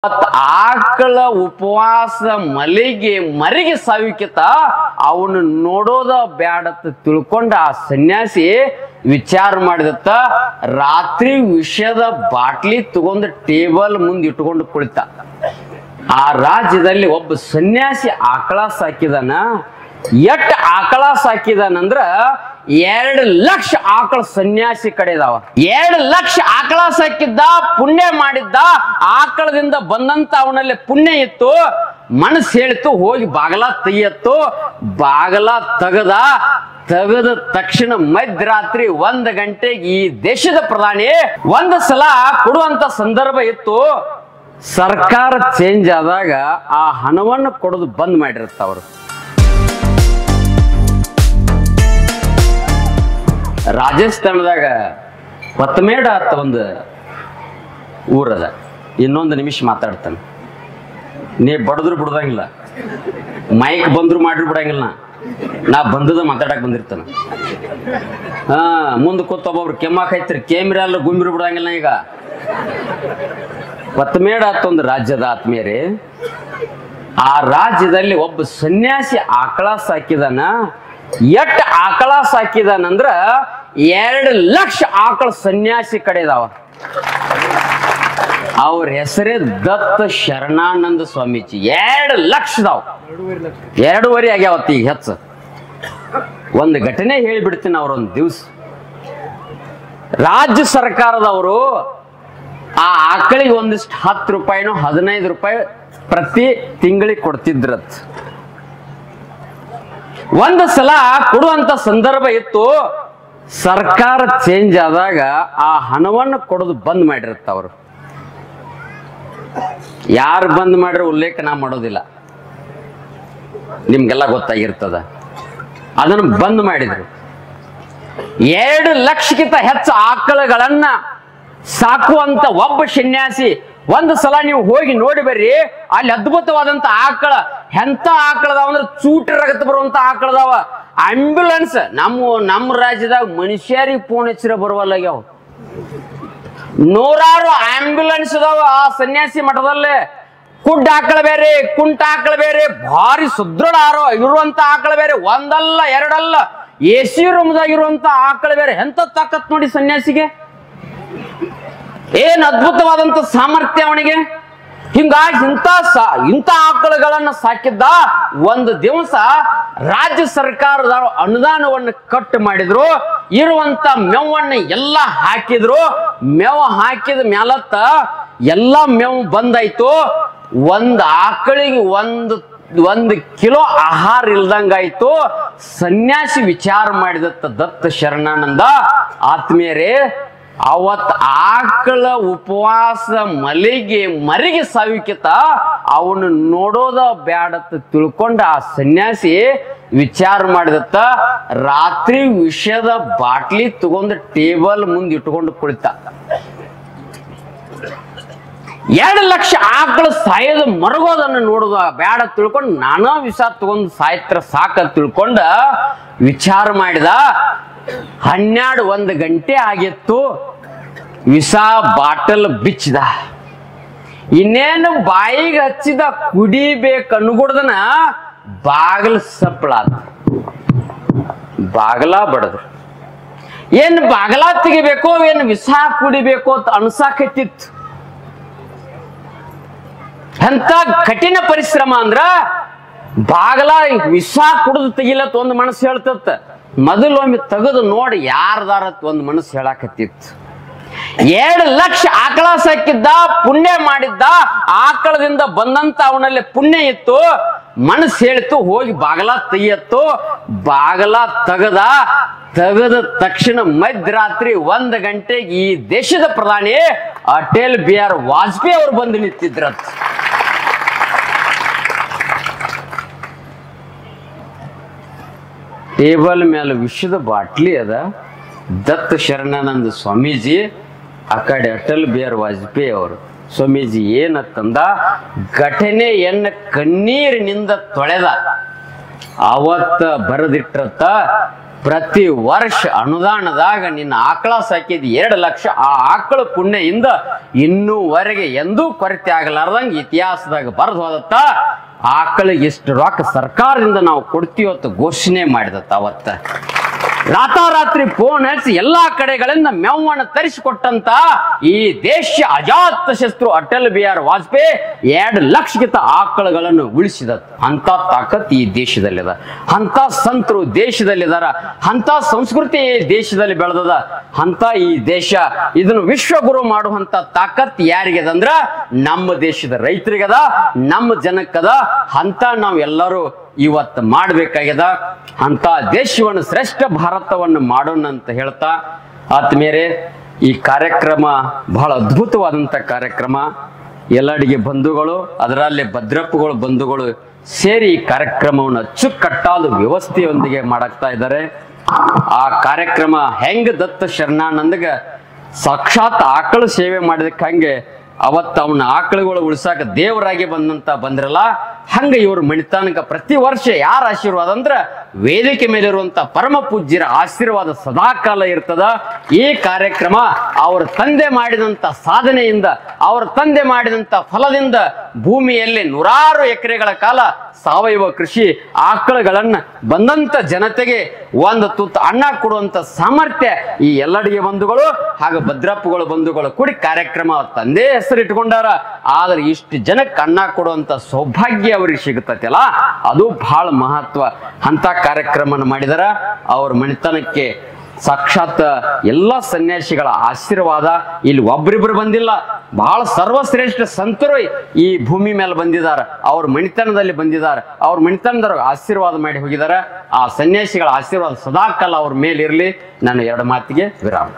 ಆಕಳ ಉಪವಾಸ ಮರಿಗೆ ಸಾವಿಕಿತ ಅವನು ನೋಡೋದ ಬ್ಯಾಡತ್ತ ತಿಳ್ಕೊಂಡ ಆ ಸನ್ಯಾಸಿ ವಿಚಾರ ಮಾಡಿದತ್ತ ರಾತ್ರಿ ವಿಷದ ಬಾಟ್ಲಿ ತಗೊಂಡು ಟೇಬಲ್ ಮುಂದೆ ಇಟ್ಕೊಂಡು ಕುಳಿತ. ಆ ರಾಜ್ಯದಲ್ಲಿ ಒಬ್ಬ ಸನ್ಯಾಸಿ ಆಕಳ ಸಾಕಿದಾನ. ಎಟ್ ಆಕಳ ಸಾಕಿದಾನಂದ್ರ 2 ಲಕ್ಷ ಆಕಳ ಸನ್ಯಾಸಿ ಕಡೆ ಇದಾವ. 2 ಲಕ್ಷ ಆಕಳ ಸಾಕಿದ್ದ, ಪುಣ್ಯ ಮಾಡಿದ್ದ. ಆಕಳದಿಂದ ಬಂದಂತ ಅವನಲ್ಲಿ ಪುಣ್ಯ ಇತ್ತು. ಮನಸ್ಸು ಹೇಳಿತು ಹೋಗಿ ಬಾಗಲ ತೆಗಿಯತ್ತು. ಬಾಗಲ ತೆಗದ ತಕ್ಷಣ ಮಧ್ಯರಾತ್ರಿ 1 ಗಂಟೆಗೆ ಈ ದೇಶದ ಪ್ರಧಾನಿ ಒಂದು ಸಲ ಕೊಡುವಂತ ಸಂದರ್ಭ ಇತ್ತು. ಸರ್ಕಾರ ಚೇಂಜ್ ಆದಾಗ ಆ ಹಣವನ್ನು ಕೊಡೋದು ಬಂದ್ ಮಾಡಿರುತ್ತ ಅವರು. ರಾಜಸ್ಥಾನದಾಗ ಕೊತ್ತಮೇಡ ಅಂತ ಒಂದು ಊರದ. ಇನ್ನೊಂದು ನಿಮಿಷ ಮಾತಾಡ್ತಾನೆ. ನೀ ಬಡದ್ರು ಬಿಡ್ದಂಗಿಲ್ಲ, ಮೈಕ್ ಬಂದ್ರು ಮಾಡ್ರಿ ಬಿಡಂಗಿಲ್ಲ. ನಾ ಬಂದದ ಮಾತಾಡಕ್ ಬಂದಿರ್ತಾನ. ಮುಂದೆ ಕೂತ್ ಒಬ್ಬೊಬ್ರು ಕೆಮ್ಮಾಕೈತ್ರಿ, ಕೇಮ್ರಿ ಅಲ್ಲ ಗುಂಬಿರು ಬಿಡಂಗಿಲ್ಲ. ಈಗ ಕೊತ್ತಮೇಡ ಅಂತ ಒಂದು ರಾಜ್ಯದ ಆತ್ಮೀಯರೇ. ಆ ರಾಜ್ಯದಲ್ಲಿ ಒಬ್ಬ ಸನ್ಯಾಸಿ ಆಕಳ ಸಾಕಿದಾನ. ಎಟ್ ಆಕಳ ಸಾಕಿದಾನಂದ್ರ 2 ಲಕ್ಷ ಆಕಳ ಸನ್ಯಾಸಿ ಕಡೆ ಇದಾವ. ಅವ್ರ ಹೆಸರೇ ದತ್ತ ಶರಣಾನಂದ ಸ್ವಾಮೀಜಿ. 2 ಲಕ್ಷದಾವ್, 2.5 ಆಗ್ಯಾವತ್ತ ಈಗ ಹೆಚ್ಚು. ಒಂದು ಘಟನೆ ಹೇಳಿಬಿಡ್ತೀನಿ. ಅವ್ರೊಂದು ದಿವ್ಸ ರಾಜ್ಯ ಸರ್ಕಾರದವರು ಆ ಆಕಳಿಗೆ ಒಂದಿಷ್ಟು 10 ರೂಪಾಯಿನೋ 15 ರೂಪಾಯಿ ಪ್ರತಿ ತಿಂಗಳಿಗೆ ಕೊಡ್ತಿದ್ರತ್. ಒಂದು ಸಲ ಕೊಡುವಂತ ಸಂದರ್ಭ ಇತ್ತು. ಸರ್ಕಾರ ಚೇಂಜ್ ಆದಾಗ ಆ ಹಣವನ್ನು ಕೊಡೋದು ಬಂದ್ ಮಾಡಿರುತ್ತ ಅವರು. ಯಾರು ಬಂದ್ ಮಾಡ್ರೆ ಉಲ್ಲೇಖ ನಾ ಮಾಡೋದಿಲ್ಲ, ನಿಮ್ಗೆಲ್ಲ ಗೊತ್ತಾಗಿರ್ತದ. ಅದನ್ನು ಬಂದ್ ಮಾಡಿದ್ರು. 2 ಲಕ್ಷಕ್ಕಿಂತ ಹೆಚ್ಚು ಆಕಳಗಳನ್ನ ಸಾಕುವಂತ ಒಬ್ಬ ಸನ್ಯಾಸಿ. ಒಂದು ಸಲ ನೀವು ಹೋಗಿ ನೋಡಿ ಬರ್ರಿ, ಅಲ್ಲಿ ಅದ್ಭುತವಾದಂತ ಆಕಳ. ಎಂತ ಆಕಳದಾವ ಅಂದ್ರೆ ಚೂಟಿ ರಗತ್ ಬರುವಂತ ಆಕಳದಾವ. ಆಂಬ್ಯುಲೆನ್ಸ್ ನಮ್ಮ ರಾಜ್ಯದಾಗ ಮನುಷ್ಯರಿಗೆ ಫೋನ್ ಹಚ್ಚಿರ ಬರುವಲ್ಲಾಗ್ಯಾವ. 100 ಆಂಬ್ಯುಲೆನ್ಸ್ ಅದಾವ ಆ ಸನ್ಯಾಸಿ ಮಠದಲ್ಲೇ. ಕುಡ್ಡ ಆಕಳ ಬೇರೆ, ಕುಂಟ ಆಕಳ ಬೇರೆ, ಭಾರಿ ಸುದೃಢ ಇರುವಂತ ಆಕಳ ಬೇರೆ. ಒಂದಲ್ಲ ಎರಡಲ್ಲ, AC ರೂಮ್ದಾಗಿರುವಂತ ಆಕಳ ಬೇರೆ. ಎಂತ ತಾಕತ್ ನೋಡಿ ಸನ್ಯಾಸಿಗೆ, ಏನ್ ಅದ್ಭುತವಾದಂತ ಸಾಮರ್ಥ್ಯ ಅವನಿಗೆ. ಹಿಂಗಾಗಿ ಇಂಥ ಆಕಳುಗಳನ್ನ ಸಾಕಿದ್ದ. ಒಂದು ದಿವಸ ರಾಜ್ಯ ಸರ್ಕಾರದ ಅನುದಾನವನ್ನು ಕಟ್ ಮಾಡಿದ್ರು. ಇರುವಂತ ಮೇವನ್ನ ಎಲ್ಲ ಹಾಕಿದ್ರು. ಮೇವು ಹಾಕಿದ ಮ್ಯಾಲತ್ತ ಎಲ್ಲ ಮೇವು ಬಂದಾಯ್ತು. ಒಂದು ಆಕಳಿಗೆ ಒಂದು ಕಿಲೋ ಆಹಾರ ಇಲ್ದಂಗಾಯ್ತು. ಸನ್ಯಾಸಿ ವಿಚಾರ ಮಾಡಿದತ್ತ ದತ್ತ ಶರಣಾನಂದ. ಆತ್ಮೀಯರೇ, ಅವತ್ ಆಕಳ ಉಪವಾಸ ಮರಿಗೆ ಸಾವಿಕಿತ ಅವನು ನೋಡೋದ ಬ್ಯಾಡತ್ತ ತಿಳ್ಕೊಂಡ ಆ ಸನ್ಯಾಸಿ ವಿಚಾರ ಮಾಡಿದತ್ತ ರಾತ್ರಿ ವಿಷದ ಬಾಟ್ಲಿ ತಗೊಂಡು ಟೇಬಲ್ ಮುಂದೆ ಇಟ್ಕೊಂಡು ಕುಳಿತ. 2 ಲಕ್ಷ ಆಕಳ ಸಾಯೋದು ಮರಗೋದನ್ನು ನೋಡುದ ಬ್ಯಾಡ ತಿಳ್ಕೊಂಡು ನಾನಾ ವಿಷ ತಗೊಂಡು ಸಾಯ್ತ್ರ ಸಾಕ ತಿಳ್ಕೊಂಡ ವಿಚಾರ ಮಾಡಿದ. 12-1 ಗಂಟೆ ಆಗಿತ್ತು. ವಿಷ ಬಾಟಲ್ ಬಿಚ್ಚಿದ. ಇನ್ನೇನು ಬಾಯಿಗೆ ಹಚ್ಚಿದ ಕುಡಿಬೇಕು ಅನ್ಗುಡ್ದನ ಬಾಗಲ ಸಪ್ಪಳಾದ. ಬಾಗಲ ಬಡದ್ರು. ಏನ್ ಬಾಗಲ ತೆಗಿಬೇಕು, ಏನ್ ವಿಷ ಕುಡಿಬೇಕು ಅಂತ ಅನ್ಸಾಕತ್ತಿತ್ತು. ಎಂತ ಕಠಿಣ ಪರಿಶ್ರಮ ಅಂದ್ರ ಬಾಗಲ ವಿಷ ಕುಡಿದು ತೆಗಿಲತ್ ಒಂದು ಮನಸ್ಸು ಹೇಳ್ತತ್. ಮೊದಲೊಮ್ಮೆ ತೆಗೆದು ನೋಡಿ ಯಾರ್ದಾರತ್ ಒಂದು ಮನಸ್ಸು ಹೇಳಾಕತ್ತಿತ್ತು. 2 ಲಕ್ಷ ಆಕಳ ಸಾಕಿದ್ದ, ಪುಣ್ಯ ಮಾಡಿದ್ದ. ಆಕಳದಿಂದ ಬಂದಂತ ಅವನಲ್ಲಿ ಪುಣ್ಯ ಇತ್ತು. ಮನಸ್ಸು ಹೇಳಿತು ಹೋಗಿ ಬಾಗಲ ತೆಗಿಯತ್ತು. ಬಾಗಲ ತೆಗದ ತಕ್ಷಣ ಮಧ್ಯರಾತ್ರಿ 1 ಗಂಟೆಗೆ ಈ ದೇಶದ ಪ್ರಧಾನಿ ಅಟಲ್ ಬಿಹಾರಿ ವಾಜಪೇಯಿ ಅವರು ಬಂದು ನಿಂತಿದ್ರತ್. ಟೇಬಲ್ ಮೇಲೆ ವಿಷದ ಬಾಟ್ಲಿ ಅದ. ದತ್ತ ಶರಣಾನಂದ ಸ್ವಾಮೀಜಿ ಆ ಕಡೆ ಅಟಲ್ ಬಿಹಾರಿ ವಾಜಪೇಯಿ ಅವರು. ಸ್ವಾಮೀಜಿ ಏನತ್ತಂದ, ಘಟನೆಯನ್ನ ಕಣ್ಣೀರಿನಿಂದ ತೊಳೆದ. ಅವತ್ತ ಬರೆದಿಟ್ರತ್ತ ಪ್ರತಿ ವರ್ಷ ಅನುದಾನದಾಗ ನಿನ್ನ ಆಕಳ ಸಾಕಿದ್ 2 ಲಕ್ಷ, ಆ ಆಕಳ ಪುಣ್ಯದಿಂದ ಇನ್ನೂವರೆಗೆ ಎಂದೂ ಕೊರತೆ ಆಗಲಾರ್ದಂಗೆ ಇತಿಹಾಸದಾಗ ಬರೆದು ಹೋದತ್ತ. ಆಕಳಿಗೆ ಇಷ್ಟು ರೊಕ್ಕ ಸರ್ಕಾರದಿಂದ ನಾವು ಕೊಡ್ತೀವತ್ತು ಘೋಷಣೆ ಮಾಡಿದತ್ತ. ಅವತ್ತ ರಾತಾರಾತ್ರಿ ಫೋನ್ ಹಚ್ಚಿ ಎಲ್ಲಾ ಕಡೆಗಳಿಂದ ಮೇವಣ್ಣ ತರಿಸಿಕೊಟ್ಟಂತ ಈ ದೇಶ ಅಜಾತ ಶಸ್ತ್ರು ಅಟಲ್ ಬಿಹಾರಿ ವಾಜಪೇಯಿ 2 ಲಕ್ಷಕ್ಕಿಂತ ಆಕಳುಗಳನ್ನು ಉಳಿಸಿದ ಅಂತ ತಾಕತ್ ಈ ದೇಶದಲ್ಲಿದ. ಅಂತ ಸಂತರು ದೇಶದಲ್ಲಿದಾರ, ಅಂತ ಸಂಸ್ಕೃತಿ ದೇಶದಲ್ಲಿ ಬೆಳೆದದ. ಅಂತ ಈ ದೇಶ ಇದನ್ನು ವಿಶ್ವಗುರು ಮಾಡುವಂತ ತಾಕತ್ ಯಾರಿಗದಂದ್ರ ನಮ್ಮ ದೇಶದ ರೈತರಿಗದ, ನಮ್ಮ ಜನಕ್ಕದ. ಅಂತ ನಾವೆಲ್ಲರೂ ಇವತ್ತು ಮಾಡ್ಬೇಕಾಗ್ಯದ. ಅಂತ ದೇಶವನ್ನು ಶ್ರೇಷ್ಠ ಭಾರತವನ್ನು ಮಾಡೋಣ ಅಂತ ಹೇಳ್ತಾ, ಆತ್ಮೀಯರೇ, ಈ ಕಾರ್ಯಕ್ರಮ ಬಹಳ ಅದ್ಭುತವಾದಂಥ ಕಾರ್ಯಕ್ರಮ. ಎಲ್ಲಡಿಗೆ ಬಂಧುಗಳು, ಅದರಲ್ಲಿ ಭದ್ರಪ್ಪಗಳು ಬಂಧುಗಳು ಸೇರಿ ಈ ಕಾರ್ಯಕ್ರಮವನ್ನು ಅಚ್ಚುಕಟ್ಟಾದ ವ್ಯವಸ್ಥೆಯೊಂದಿಗೆ ಮಾಡಾಕ್ತಾ ಇದ್ದಾರೆ. ಆ ಕಾರ್ಯಕ್ರಮ ಹೆಂಗ ದತ್ತ ಶರಣಾನಂದಗ ಸಾಕ್ಷಾತ್ ಆಕಳು ಸೇವೆ ಮಾಡಿದಕ್ಕೆ ಹಂಗೆ ಅವತ್ತು ಅವನ ಆಕಳುಗಳು ಉಳ್ಸಾಕ ದೇವರಾಗಿ ಬಂದ್ರಲ್ಲ, ಹಂಗ ಇವರು ಮಣಿತಾನಕ ಪ್ರತಿ ವರ್ಷ ಯಾರ ಆಶೀರ್ವಾದ ಅಂದ್ರ ವೇದಿಕೆ ಮೇಲಿರುವಂತ ಪರಮ ಪೂಜ್ಯರ ಆಶೀರ್ವಾದ ಸದಾಕಾಲ ಇರ್ತದ. ಈ ಕಾರ್ಯಕ್ರಮ ಅವ್ರ ತಂದೆ ಮಾಡಿದಂತ ಸಾಧನೆಯಿಂದ, ಅವ್ರ ತಂದೆ ಮಾಡಿದಂತ ಫಲದಿಂದ ಭೂಮಿಯಲ್ಲಿ 100 ಎಕರೆಗಳ ಕಾಲ ಸಾವಯವ ಕೃಷಿ ಆಕಳುಗಳನ್ನ ಬಂದಂತ ಜನತೆಗೆ ಒಂದು ತುತ್ತು ಅನ್ನ ಕೊಡುವಂತ ಸಾಮರ್ಥ್ಯ ಈ ಎಲ್ಲಡಿಗೆ ಬಂಧುಗಳು ಹಾಗೂ ಭದ್ರಪ್ಪಗಳು ಬಂಧುಗಳು ಕೂಡಿ ಕಾರ್ಯಕ್ರಮ ತಂದೆ ಹೆಸರು ಇಟ್ಕೊಂಡಾರ. ಆದ್ರೆ ಇಷ್ಟು ಜನಕ್ಕೆ ಅನ್ನ ಕೊಡುವಂತ ಸೌಭಾಗ್ಯ ಅವ್ರಿಗೆ ಸಿಗುತ್ತಲ್ಲ, ಅದು ಬಹಳ ಮಹತ್ವ. ಅಂತ ಕಾರ್ಯಕ್ರಮ ಮಾಡಿದಾರ. ಅವ್ರ ಮಣಿತನಕ್ಕೆ ಸಾಕ್ಷಾತ್ ಎಲ್ಲ ಸನ್ಯಾಸಿಗಳ ಆಶೀರ್ವಾದ. ಇಲ್ಲಿ ಒಬ್ರಿಬ್ರು ಬಂದಿಲ್ಲ, ಬಹಳ ಸರ್ವಶ್ರೇಷ್ಠ ಸಂತರು ಈ ಭೂಮಿ ಮೇಲೆ ಬಂದಿದ್ದಾರೆ. ಅವ್ರ ಮಣಿತನದಲ್ಲಿ ಬಂದಿದ್ದಾರೆ, ಅವ್ರ ಮಣಿತನದವ್ರ ಆಶೀರ್ವಾದ ಮಾಡಿ ಹೋಗಿದ್ದಾರೆ. ಆ ಸನ್ಯಾಸಿಗಳ ಆಶೀರ್ವಾದ ಸದಾಕಾಲ ಅವ್ರ ಮೇಲಿರಲಿ. ನಾನು 2 ಮಾತಿಗೆ ವಿರಾಮ.